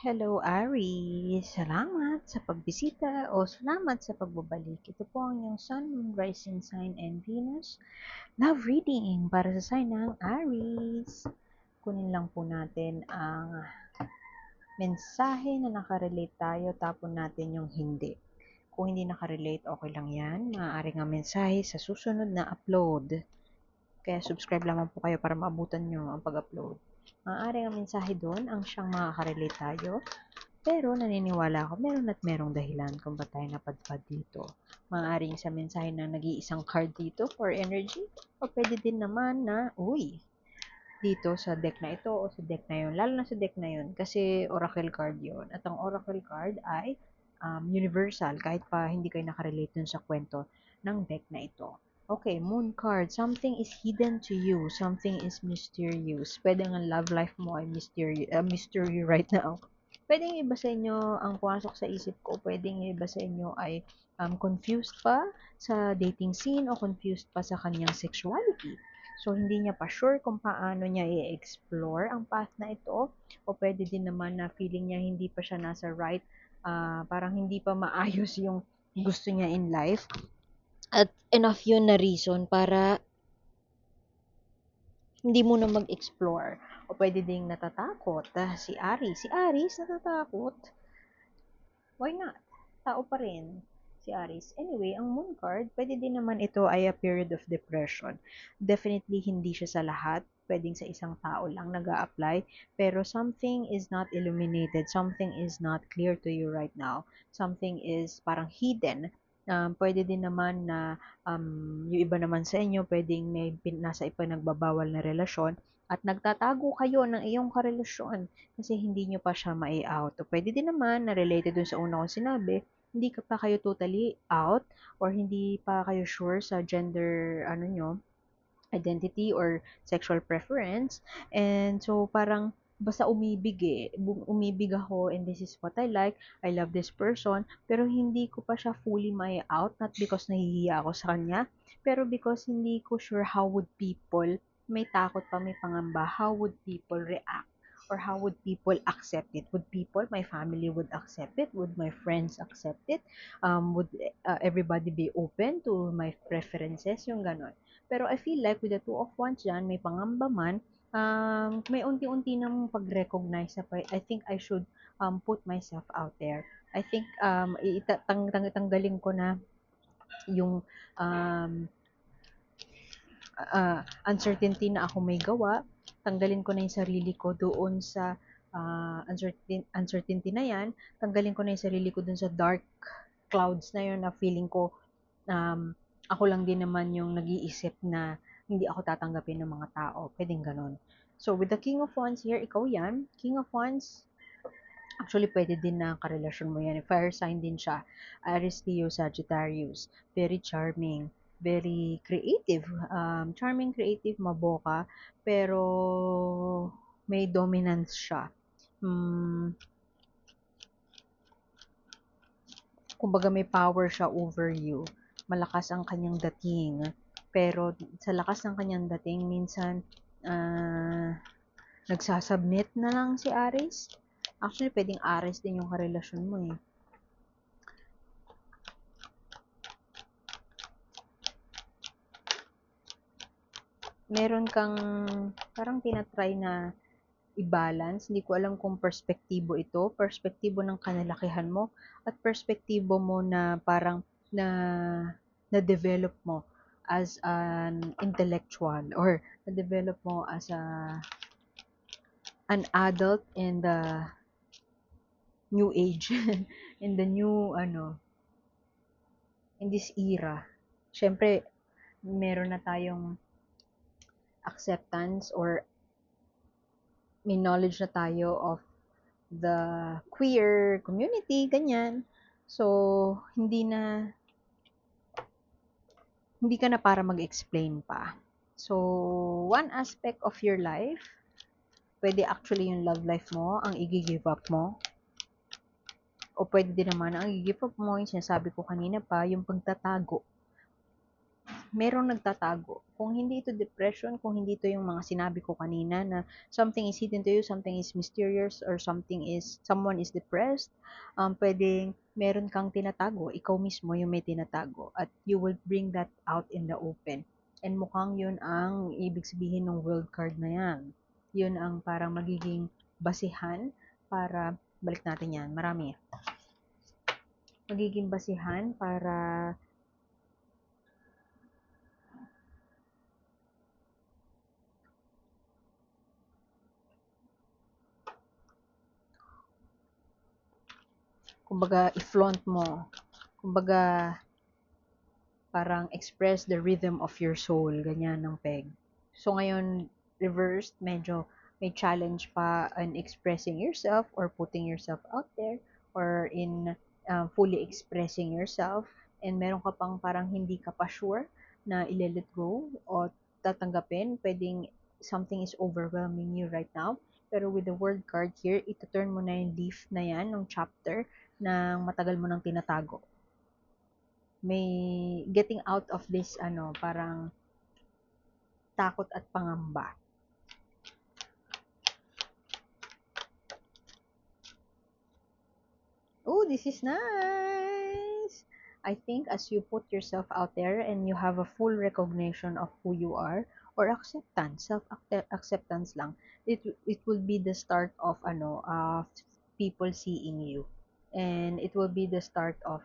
Hello, Aries. Salamat sa pagbisita o salamat sa pagbabalik. Ito po ang iyong Sun, Moon, Rising Sign, and Venus. Love reading para sa sign ng Aries. Kunin lang po natin ang mensahe na nakarelate tayo, tapon natin yung hindi. Kung hindi nakarelate, okay lang yan. Maaaring ang mensahe sa susunod na upload. Kaya subscribe lamang po kayo para maabutan nyo ang pag-upload. Maaaring ang mensahe doon ang siyang makaka-relate tayo. Pero naniniwala ako meron at merong dahilan kung ba't tayo napadpad dito. Maaaring sa mensahe na nag-iisang card dito for energy, o pwede din naman na, dito sa deck na ito o sa deck na yun. Lalo na sa deck na yun kasi oracle card yun. At ang oracle card ay universal kahit pa hindi kayo nakarelate dun sa kwento ng deck na ito. Okay, moon card. Something is hidden to you. Something is mysterious. Pwede ang love life mo ay mystery right now. Pwedeng iba sa inyo ang pumasok sa isip ko. Pwedeng iba sa inyo ay confused pa sa dating scene o confused pa sa kanyang sexuality. So, hindi niya pa sure kung paano niya i-explore ang path na ito. O pwede din naman na feeling niya hindi pa siya nasa right, parang hindi pa maayos yung gusto niya in life. At enough yun na reason para hindi mo na mag-explore. O pwede ding natatakot. Si Aries. Si Aries natatakot. Why not? Tao pa rin si Aries. Anyway, ang moon card, pwede din naman ito ay a period of depression. Definitely hindi siya sa lahat. Pwedeng sa isang tao lang nag apply pero something is not illuminated. Something is not clear to you right now. Something is parang hidden. Pwede din naman na yung iba naman sa inyo, pwedeng may nasa ipinagbabawal na relasyon at nagtatago kayo ng iyong karelasyon kasi hindi nyo pa siya mai-out. O pwede din naman na related dun sa una kong sinabi, hindi ka pa kayo totally out or hindi pa kayo sure sa gender nyo, identity or sexual preference. And so parang basta umibig ako and this is what I love this person, pero hindi ko pa siya fully may out, not because nahihiya ako sa kanya, pero because hindi ko sure how would people, may takot pa, may pangamba, how would people react or how would people accept it? Would people, my family would accept it? Would my friends accept it? Would everybody be open to my preferences? Yung ganon. Pero I feel like with the two of wands dyan, may pangamba man, may unti-unti nang pag-recognize na I think I should put myself out there. I think tanggalin ko na yung uncertainty na ako may gawa. Tanggalin ko na yung sarili ko doon sa uncertainty na yan. Tanggalin ko na yung sarili ko doon sa dark clouds na yun na feeling ko ako lang din naman yung nag-iisip na hindi ako tatanggapin ng mga tao. Pwedeng ganon. So, with the King of Wands here, ikaw yan. King of Wands, actually, pwede din na karelasyon mo yan. Fire sign din siya. Aries, Leo, Sagittarius. Very charming. Very creative. Charming, creative, maboka. Pero, may dominance siya. Kumbaga may power siya over you. Malakas ang kanyang dating. Pero sa lakas ng kanyang dating, minsan nagsasubmit na lang si Aries. Actually, pwedeng Aries din yung karelasyon mo eh. Meron kang parang tinatry na i-balance. Hindi ko alam kung perspektibo ito, perspektibo ng kanalakihan mo, at perspektibo mo na parang na-develop mo as an intellectual or na-develop mo as an adult in the new age, in the new, in this era. Siyempre, meron na tayong acceptance or may knowledge na tayo of the queer community, ganyan. So, hindi ka na para mag-explain pa. So, one aspect of your life, pwede actually yung love life mo, ang i-give up mo. O pwede din naman, ang i-give up mo, yung sinasabi ko kanina pa, yung pagtatago. merong nagtatago. Kung hindi ito depression, kung hindi ito yung mga sinabi ko kanina na something is hidden to you, something is mysterious, or someone is depressed, pwedeng meron kang tinatago. Ikaw mismo yung may tinatago. At you will bring that out in the open. And mukhang yun ang ibig sabihin ng world card na yan. Yun ang parang magiging basihan para, balik natin yan, marami. Magiging basihan para kumbaga i-flaunt mo, kumbaga parang express the rhythm of your soul, ganyan ng peg. So ngayon, reversed, medyo may challenge pa in expressing yourself or putting yourself out there or in fully expressing yourself and meron ka pang parang hindi ka pa sure na i-let go o tatanggapin, pwedeng something is overwhelming you right now. Pero with the world card here, ito-turn mo na yung leaf na yan, ng chapter, na matagal mo nang tinatago. May getting out of this parang takot at pangamba. Oh, this is nice. I think as you put yourself out there and you have a full recognition of who you are or acceptance, self acceptance lang, it will be the start of people seeing you. And it will be the start of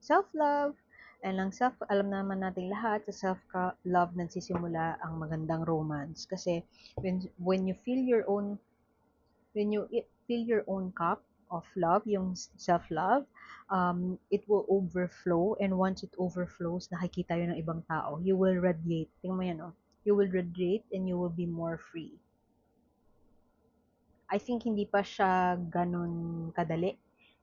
self-love. And lang alam naman nating lahat, sa self-love nagsisimula ang magandang romance. Kasi when you feel your own, when you fill your own cup of love, yung self-love, it will overflow. And once it overflows, nakikita yun ng ibang tao. You will radiate. Tingnan mo yan, oh. You will radiate and you will be more free. I think hindi pa siya ganun kadali.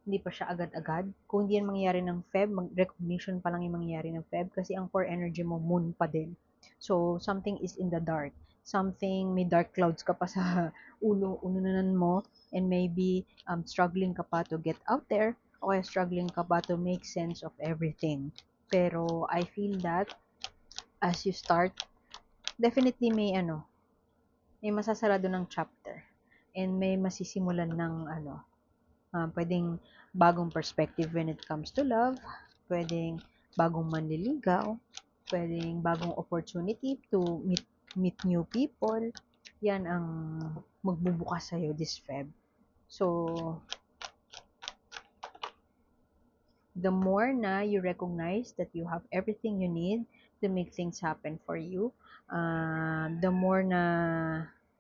Hindi pa siya agad-agad. Kung hindi yan mangyayari ng Feb, recognition pa lang yung mangyayari ng Feb kasi ang core energy mo, moon pa din. So, something is in the dark. Something, may dark clouds ka pa sa ununan mo and maybe struggling ka pa to get out there o kaya struggling ka pa to make sense of everything. Pero, I feel that as you start, definitely may masasarado ng chapter and may masisimulan ng pwedeng bagong perspective when it comes to love, pwedeng bagong manliligaw, pwedeng bagong opportunity to meet new people. Yan ang magbubukas sa'yo this Feb. So, the more na you recognize that you have everything you need to make things happen for you, the more na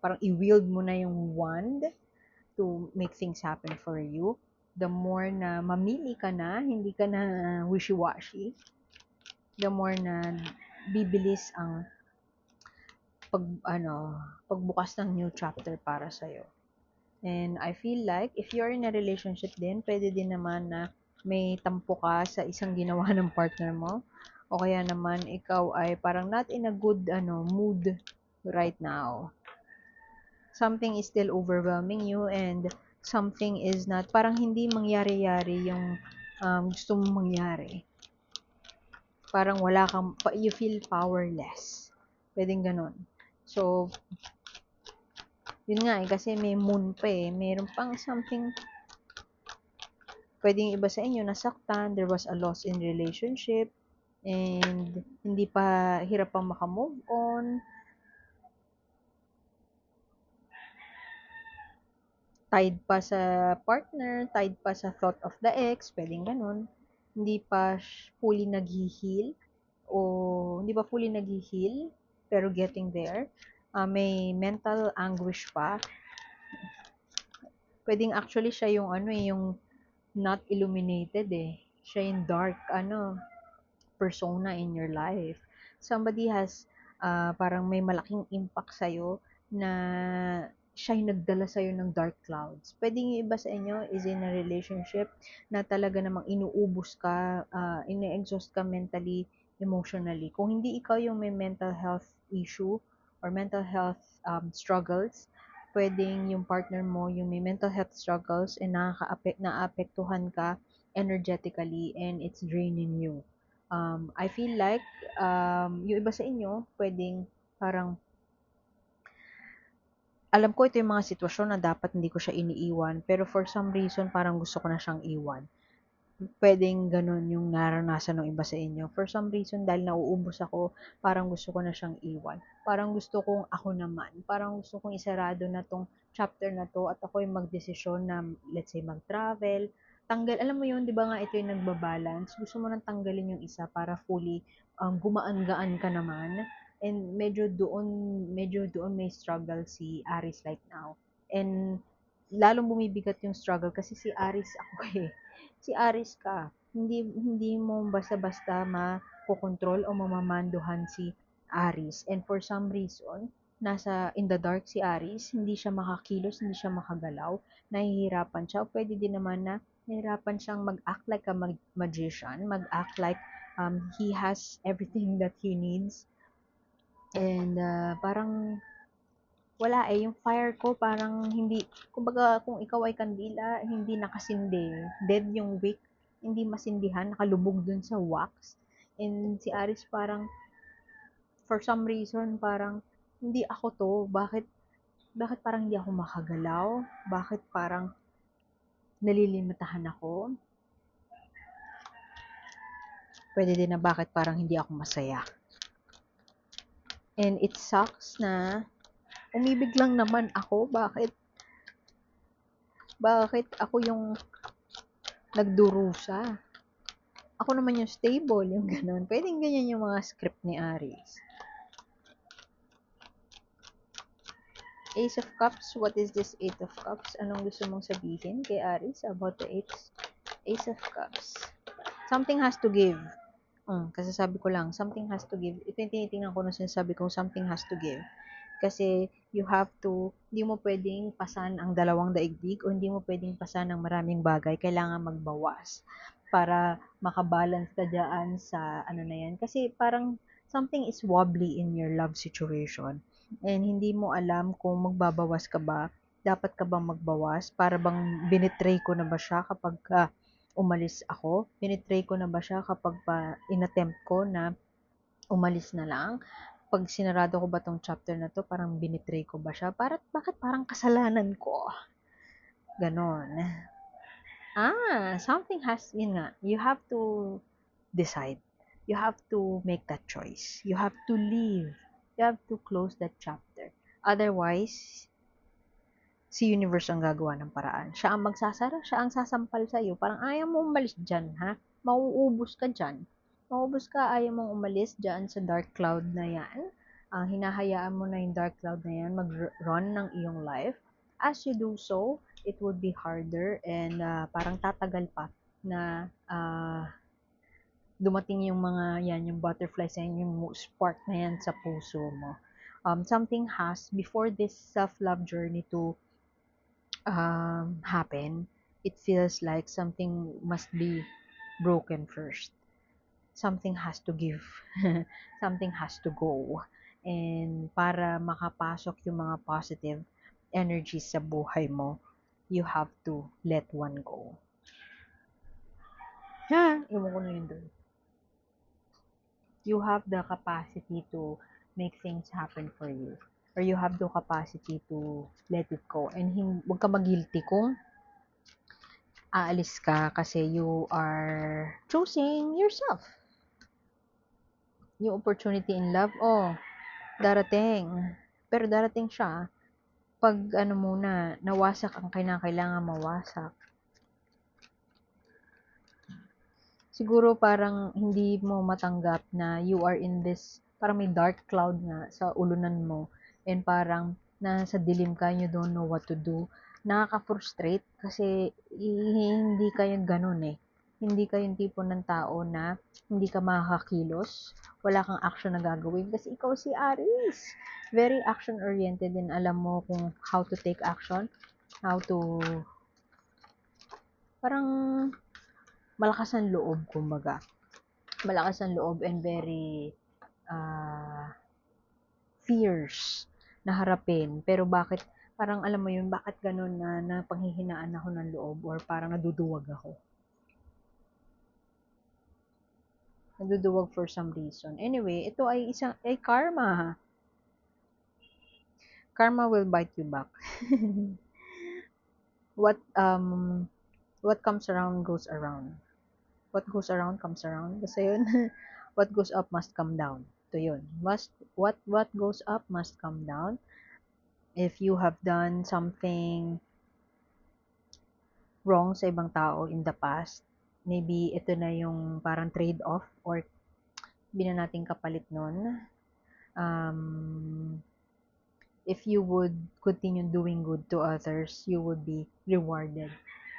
parang i-wield mo na yung wand to make things happen for you, the more na mamili ka na, hindi ka na wishy-washy, the more na bibilis ang pagbukas ng new chapter para sa'yo. And I feel like, if you're in a relationship din, pwede din naman na may tampo ka sa isang ginawa ng partner mo, o kaya naman ikaw ay parang not in a good mood right now. Something is still overwhelming you and something is not, parang hindi mangyari-yari yung gusto mong mangyari. Parang wala kang, you feel powerless. Pwedeng ganun. So, yun nga kasi may moon pa meron pang something, pwedeng iba sa inyo nasaktan, there was a loss in relationship, and hindi pa, hirap pang makamove on, tied pa sa partner, tied pa sa thought of the ex, pwedeng ganun. Hindi pa fully nag-heal, hindi pa fully nag-heal, pero getting there. May mental anguish pa. Pwedeng actually siya yung yung not illuminated Siya yung dark, persona in your life. Somebody has, parang may malaking impact sa'yo na siya yung nagdala sa'yo ng dark clouds. Pwedeng yung iba sa inyo is in a relationship na talaga namang inuubos ka, ine-exhaust ka mentally, emotionally. Kung hindi ikaw yung may mental health issue or mental health struggles, pwedeng yung partner mo yung may mental health struggles and naapektuhan ka energetically and it's draining you. I feel like, yung iba sa inyo, pwedeng parang, alam ko ito yung mga sitwasyon na dapat hindi ko siya iniiwan, pero for some reason, parang gusto ko na siyang iwan. Puwedeng gano'n yung naranasan ng iba sa inyo. For some reason, dahil nauubos ako, parang gusto ko na siyang iwan. Parang gusto kong ako naman. Parang gusto kong isarado na 'tong chapter na 'to at ako'y magdesisyon na, let's say, mag-travel. Alam mo yun, 'di ba nga ito yung nagba-balance. Gusto mo ng tanggalin yung isa para fully, gumaan-gaan ka naman. And medyo doon may struggle si Aris right now. And lalong bumibigat yung struggle kasi si Aris ako eh. Si Aris ka. Hindi mo basta-basta makokontrol o mamamanduhan si Aris. And for some reason, nasa in the dark si Aris, hindi siya makakilos, hindi siya makagalaw, nahihirapan siya. O pwede din naman na nahihirapan siyang mag-act like a magician, mag-act like he has everything that he needs. And parang wala eh, yung fire ko parang hindi, kumbaga kung ikaw ay kandila, hindi nakasindi, dead yung wick, hindi masindihan, nakalubog dun sa wax. And si Aris parang, for some reason, parang, hindi ako to, bakit parang hindi ako makagalaw? Bakit parang nalilimitahan ako? Pwede din na bakit parang hindi ako masaya. And it sucks na umibig lang naman ako, bakit ako yung nagdurusa? Ako naman yung stable, yung gano'n. Pwedeng ganyan yung mga script ni Aries. Ace of Cups, what is this Eight of Cups? Anong gusto mong sabihin kay Aries about the Ace of Cups? Something has to give. Kasi sabi ko lang, something has to give. Ito yung tinitingnan ko nung sinasabi ko, something has to give. Kasi you have to, hindi mo pwedeng pasan ang dalawang daigdig o hindi mo pwedeng pasan ng maraming bagay. Kailangan magbawas para makabalance ka dyan sa ano na yan. Kasi parang something is wobbly in your love situation. And hindi mo alam kung magbabawas ka ba, dapat ka bang magbawas, para bang binitray ko na ba siya kapag umalis ako, binitray ko na ba siya kapag inattempt ko na umalis na lang, pag sinarado ko ba tong chapter na to, parang binitray ko ba siya, bakit parang kasalanan ko, ganon. Something has, yun nga, you have to decide. You have to make that choice. You have to leave. You have to close that chapter. Otherwise, si universe ang gagawa ng paraan. Siya ang magsasara, siya ang sasampal sa'yo. Parang ayaw mo umalis dyan, ha? Mauubos ka dyan. Mauubos ka, ayaw mong umalis dyan sa dark cloud na yan. Hinahayaan mo na yung dark cloud na yan mag-run ng iyong life. As you do so, it would be harder and parang tatagal pa na dumating yung mga yan, yung butterflies yan, yung spark na yan sa puso mo. Something has, before this self-love journey to happen, it feels like something must be broken first. Something has to give. Something has to go. And para makapasok yung mga positive energies sa buhay mo, you have to let one go. Iwan ko na yun dun. You have the capacity to make things happen for you. Or you have the capacity to let it go. And huwag ka mag-guilty kung aalis ka kasi you are choosing yourself. Yung opportunity in love, darating. Pero darating siya pag muna, nawasak ang kailangan mawasak. Siguro parang hindi mo matanggap na you are in this, parang may dark cloud nga sa ulunan mo. And parang nasa dilim ka, you don't know what to do. Nakaka-frustrate kasi hindi kayo ganun eh. Hindi kayo yung tipo ng tao na hindi ka makakakilos, wala kang action na gagawin kasi ikaw si Aries. Very action-oriented and alam mo kung how to take action, how to, parang malakas ang loob, kumbaga. Malakas ang loob and very fierce na harapin. Pero bakit, parang alam mo yun, bakit ganun na napanghihinaan ako ng loob or parang naduduwag ako. Nagduduwag for some reason. Anyway, ito ay karma. Karma will bite you back. What what comes around goes around. What goes around comes around. Basta yun. What goes up must come down. Ito yun. What goes up must come down. If you have done something wrong sa ibang tao in the past, maybe ito na yung parang trade-off or bina nating kapalit nun. Um, if you would continue doing good to others, you would be rewarded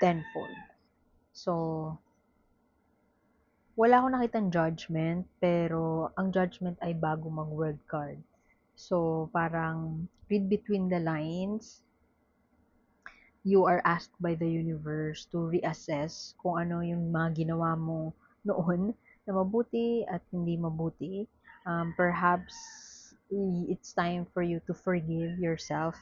tenfold. So, wala akong nakitang judgment, pero ang judgment ay bago mag-world card. So, parang read between the lines, you are asked by the universe to reassess kung ano yung mga ginawa mo noon na mabuti at hindi mabuti. Perhaps it's time for you to forgive yourself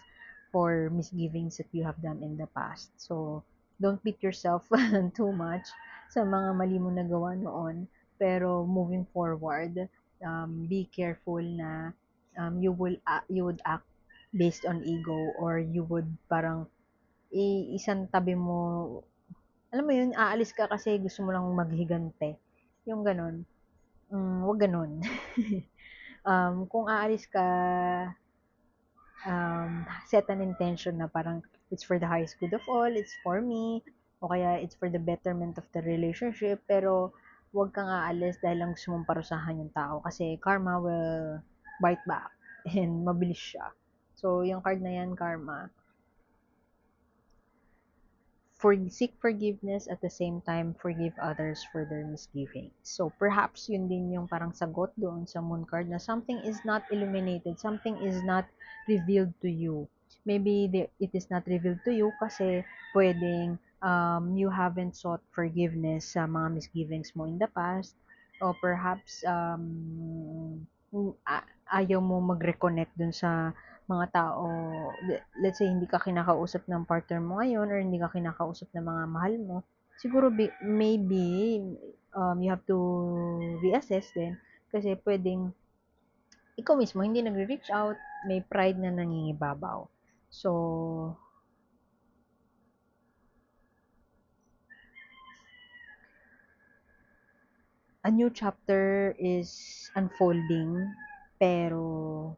for misgivings that you have done in the past. So, don't beat yourself too much sa mga mali mo nagawa noon. Pero moving forward, be careful na you would act based on ego, or you would parang isang tabi mo, alam mo yun, aalis ka kasi gusto mo lang maghigante. Yung ganon. Wag ganon. Kung aalis ka, set an intention na parang it's for the highest good of all, it's for me, o kaya it's for the betterment of the relationship, pero wag kang aalis dahil lang gusto mong parusahan yung tao kasi karma will bite back and mabilis siya. So, yung card na yan, karma, seek forgiveness at the same time forgive others for their misgivings. So perhaps yun din yung parang sagot doon sa moon card na something is not illuminated, something is not revealed to you. Maybe it is not revealed to you kasi pwedeng you haven't sought forgiveness sa mga misgivings mo in the past, or perhaps ayaw mo mag-reconnect dun sa mga tao, let's say, hindi ka kinakausap ng partner mo ngayon or hindi ka kinakausap ng mga mahal mo, siguro maybe you have to reassess din kasi pwedeng ikaw mismo hindi nagre-reach out, may pride na nangingibabaw. So, a new chapter is unfolding, pero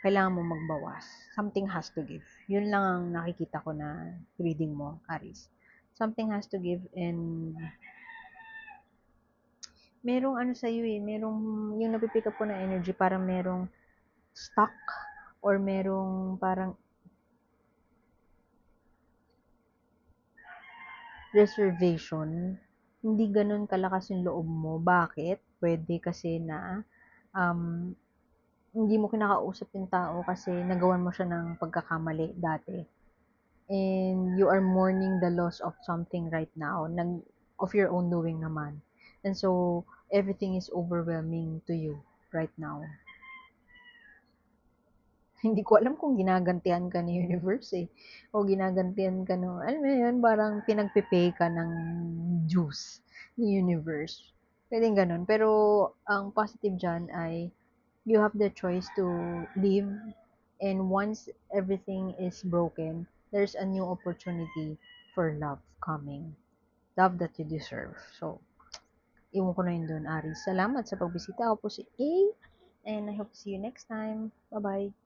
kailangan mo magbawas. Something has to give. Yun lang ang nakikita ko na reading mo, Aris. Something has to give, and merong ano sa'yo merong, yung napipick up ko na energy, parang merong stuck or merong parang reservation. Hindi ganun kalakas yung loob mo. Bakit? Pwede kasi na um, hindi mo kinakausap yung tao kasi nagawan mo siya ng pagkakamali dati. And you are mourning the loss of something right now, of your own doing naman. And so, everything is overwhelming to you right now. Hindi ko alam kung ginagantihan ka ni universe o ginagantihan ka ng, alam mo yun, parang pinagpipay ka ng juice ni universe. Pwedeng ganun. Pero, ang positive dyan ay, you have the choice to live, and once everything is broken, there's a new opportunity for love coming. Love that you deserve. So, iwan ko na yun dun, Aris. Salamat sa pagbisita. Ako po si A, and I hope to see you next time. Bye-bye.